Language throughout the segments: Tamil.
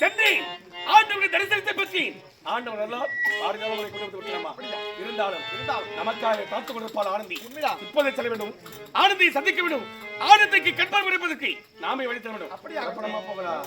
சென்று ஆண்டவரை தரிசனத்தை பற்றி ஆண்டவர் எல்லாம் பாரதியாரை கொண்டு வந்து விட்டோமா? இருந்தாலும் நமக்காக காத்துக் கொண்டிருப்பாள் ஆனந்தி. இப்போதே செல்ல வேண்டும், ஆனந்தியை சந்திக்க வேண்டும். ஆனந்திக்கு கண்பார்வை இருப்பதற்கு நாமே வழி தர வேண்டும். அப்படியே அப்புறமா போகலாம்.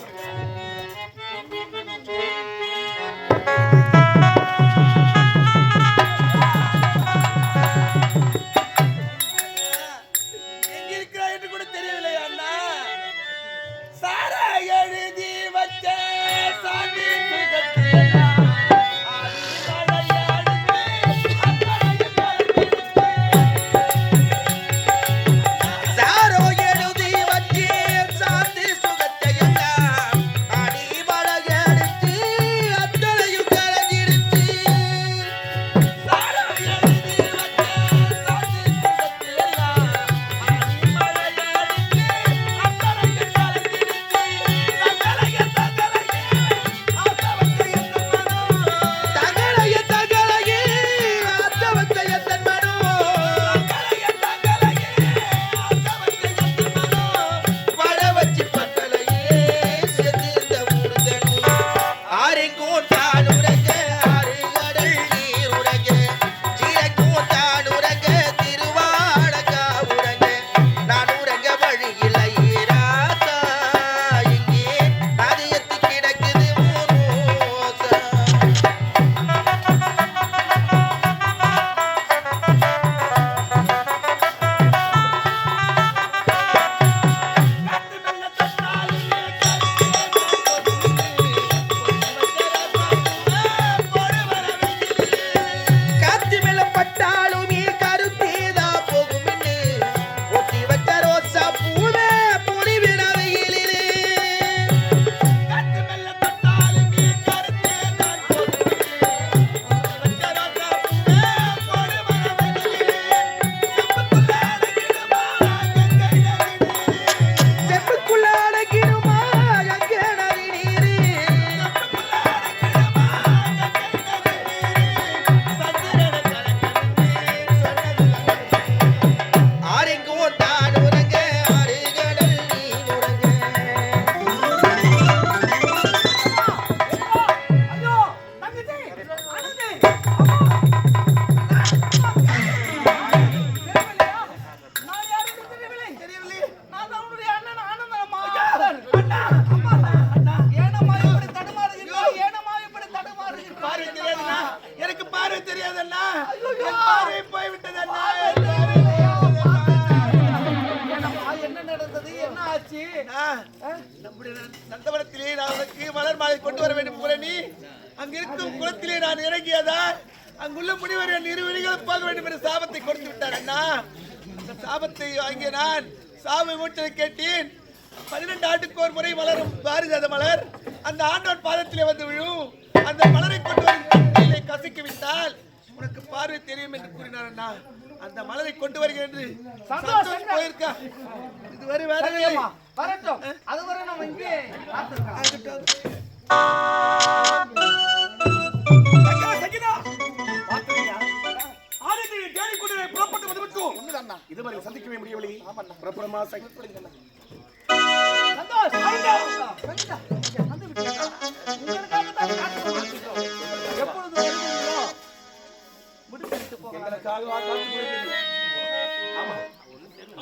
நந்தவனத்திலே நான் உனக்கு மலர் மாலை கொண்டு வர வேண்டும் போல நீ அங்கிருக்கும் குளத்திலே நான் இறங்கியதால் அங்குள்ள முனிவர் என் இரு விழிகளும் பார்க்க வேண்டும் என்ற சாபத்தை கொடுத்து விட்டார் அண்ணா. அந்த சாபத்தை வாங்கிய நான் சாபை மூச்சலை கேட்டேன். 12 ஆண்டுக்கு ஒரு முறை மலரும் பாரிஜாத மலர் அந்த ஆண்டவன் பாதத்திலே வந்து விழும். அந்த மலரை கொண்டு வந்து கசிக்க விட்டால் உனக்கு பார்வை தெரியும் என்று கூறினார் அண்ணா. அந்த மலரை கொண்டு வருகிறேன் என்று சந்தோஷம் போயிருக்கா. இதுவரை வேற வரட்டும், அதுவரை நம்ம இங்கே இதுவரை சந்திக்கவே முடியவில்லை. புறப்புறமா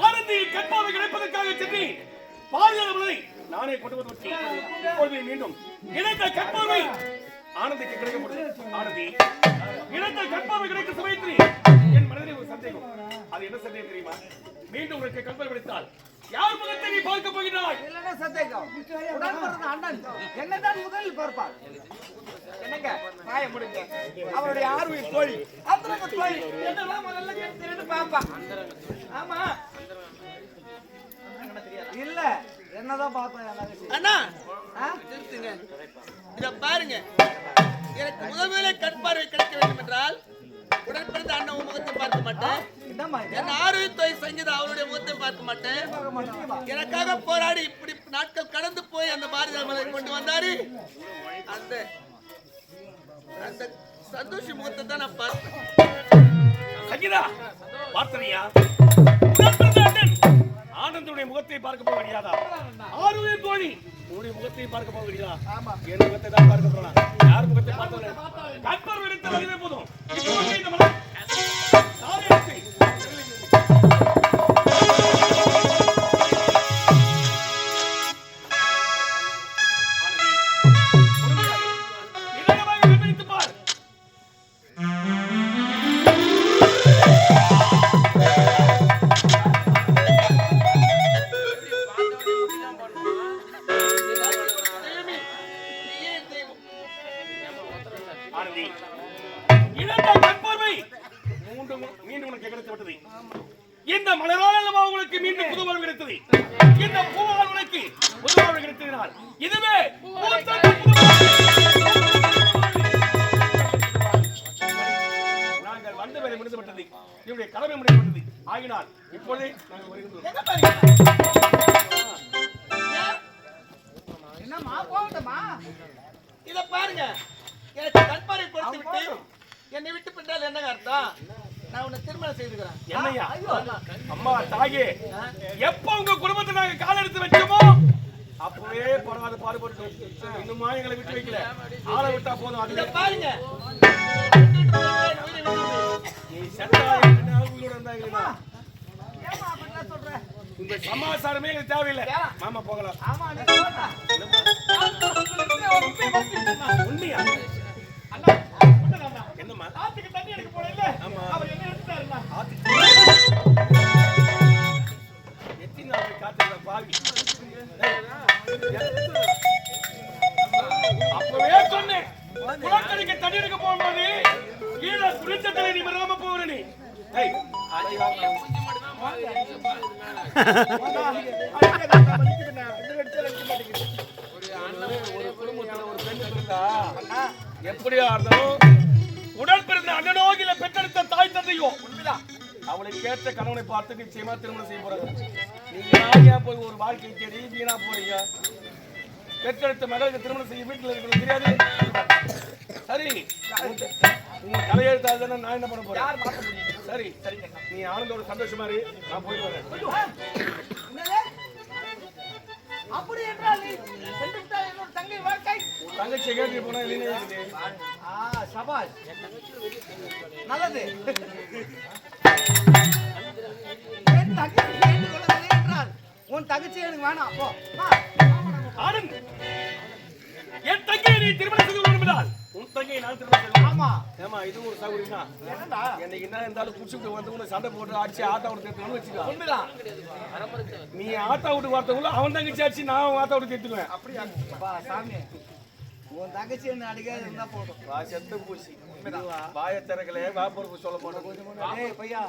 ஆனந்தியை கற்பாவை கிடைப்பதற்காக சென்று பாதுகாவலை நானே கொண்டு வந்து மீண்டும் இணைந்த கற்பாவை ஆனந்திக்கு கிடைக்கப்படும். ஆனந்தி இணைந்த கற்பாவை கிடைக்க சமயத்தில் என் மனதில் ஒரு சந்தேகம். அது என்ன சந்தேகம் தெரியுமா? மீண்டும் உனக்கு கற்பனை கிடைத்தால் யார் முகத்தை நீ பார்க்க போகிறாய்? இல்லன்னா சந்தேகம். உடன் பிறந்த அண்ணன் என்னதான் முதலில் பார்ப்பார். என்னங்க வாய முடிங்க. அவருடைய ஆர்வம் தோழி அந்தரங்க தோழி என்னெல்லாம் முதல்ல கேட்டு பாப்பா. ஆமா இல்ல என்னதான் பார்த்தோம் அண்ணா. நிறுத்துங்க. இத பாருங்க, எனக்கு முதல்ல கண் பார்வை கிடைக்க வேண்டும் என்றால் உடன் பிறந்த அண்ணன் முகத்தை பார்க்க மாட்டேன். என் ஆரோக்கிய சங்கீதா அவருடைய முகத்தை பார்க்க மாட்டேன். எனக்காக போராடி இப்படி நாட்கள் கடந்து போய் அந்த பாரதியார் மலை கொண்டு வந்தாரு. அந்த அந்த சந்தோஷ முகத்தை தான் நான் பார்த்தேன். சங்கீதா பார்த்தறியா? ஆனந்தனுடைய முகத்தை பார்க்க போக முடியாதா? ஆறுயிர் தோழி உன்னுடைய முகத்தை பார்க்க போக முடியாதா? ஆமா. என் முகத்தை தான் பார்க்க போறேன். யார் முகத்தை பார்த்தவரை கற்பர் எடுத்த வகையே போதும். இப்போ இந்த மனம் சாரியத்தை இந்த மலரால் உங்களுக்கு மீண்டும் புது வாழ்வு கிடைத்தது. இந்த பூவால் உனக்கு புது வாழ்வு கிடைத்ததினால் இதுவே நாங்கள் வந்த வேலை முடிந்துவிட்டது. என்னுடைய கடமை முடிந்துவிட்டது. ஆகினால் இப்பொழுதே நாங்கள் வருகின்றோம். என்னம்மா போகட்டுமா? இத பாருங்க, எனக்கு கண்பாரை கொடுத்து விட்டு என்னை விட்டு பின்னால் என்ன அர்த்தம்? நான் உன்னை திருமணம் செய்துக்கிறேன். என்னையா? அம்மா தாயே, எப்ப உங்க குடும்பத்தை நாங்க கால் எடுத்து வச்சோமோ அப்பவே பரவாத பாடுபட்டு இன்னுமா எங்களை விட்டு வைக்கல. ஆளை விட்டா போதும். இத அதுல பாருங்க, நீ செத்தா என்ன உயிரோட இருந்தாங்களா? ஏம்மா அப்படிலாம் சொல்ற? உங்க சமாசாரமே எங்களுக்கு தேவையில்லை. மாமா போகலாம். ஆமா நீ போடா. உண்மையா? அண்ணா அண்ணா என்னம்மா? ஆத்துக்கு தண்ணி எடுக்க போறேல்ல? ஆமா. அவர் என்ன எடுத்துட்டாருன்னா? எத்தனை நாள் காத்துற பாவி. அப்பவே சொன்னேன், குளக்கரைக்கு தண்ணி எடுக்க போகும்போது கீழே குளிச்சத்துல நீ வராம போகிற நீ. ஏய், அதை ஒரு குடும்பத்துல ஒரு பெண் இருந்தா எப்படியா இருந்தாலும் உடன் பிறந்த அண்ணனோ இல்ல பெற்றெடுத்த தாய் தந்தையோ உண்மைதான் அவளை கேட்ட கணவனை பார்த்து நிச்சயமா திருமணம் செய்ய போறாங்க. நீங்க யாரையா போய் ஒரு வாழ்க்கை தேடி வீணா போறீங்க. பெற்றெடுத்த மகளுக்கு திருமணம் செய்ய வீட்டுல இருக்கிறது தெரியாது. சரி, உங்க தலையெழுத்தாது தானே நான் என்ன பண்ண போறேன்? யார் மாத்த முடியும்? சரி சரிங்க, நீ ஆனந்தோட சந்தோஷமா இரு, நான் போயிட்டு வரேன். என்னது? அப்படி என்றால் நீ சென்று விட்டால் என்னோட தங்கை வாழ்க்கை? தங்கச்சி கேட்டு போனா இல்லைன்னு சபாஷ், நல்லது. என் தங்கச்சி கேட்டுக் கொள்ளவில்லை என்றால் உன் தங்கச்சி எனக்கு வேணாம். போ ஆனந்த், என் தங்கையை நீ திருமணம் செய்து கொள்ளும் உன் தங்கையை நான் திருமணம் செய்வேன். ஆமா. ஏமா இது ஒரு சௌகரியம் தான். என்னடா என்னைக்கு என்ன இருந்தாலும் குடிச்சுட்டு வந்து சண்டை போட்டு ஆச்சு ஆத்தா விட்டு தேர்த்துக்கணும்னு வச்சுக்கோ. உண்மைதான். நீ ஆத்தா விட்டு வார்த்தைக்குள்ள அவன் தங்கச்சி ஆச்சு, நான் ஆத்தா விட்டு தேர்த்துக்குவேன். அப்படியா? பா சாமி, உன் தங்கச்சி என்ன அடிக்காது இருந்தா போதும். வா செத்து பூசி வாய திறக்கல வா பொறுப்பு சொல்ல போட்டேன். ஏய் பையா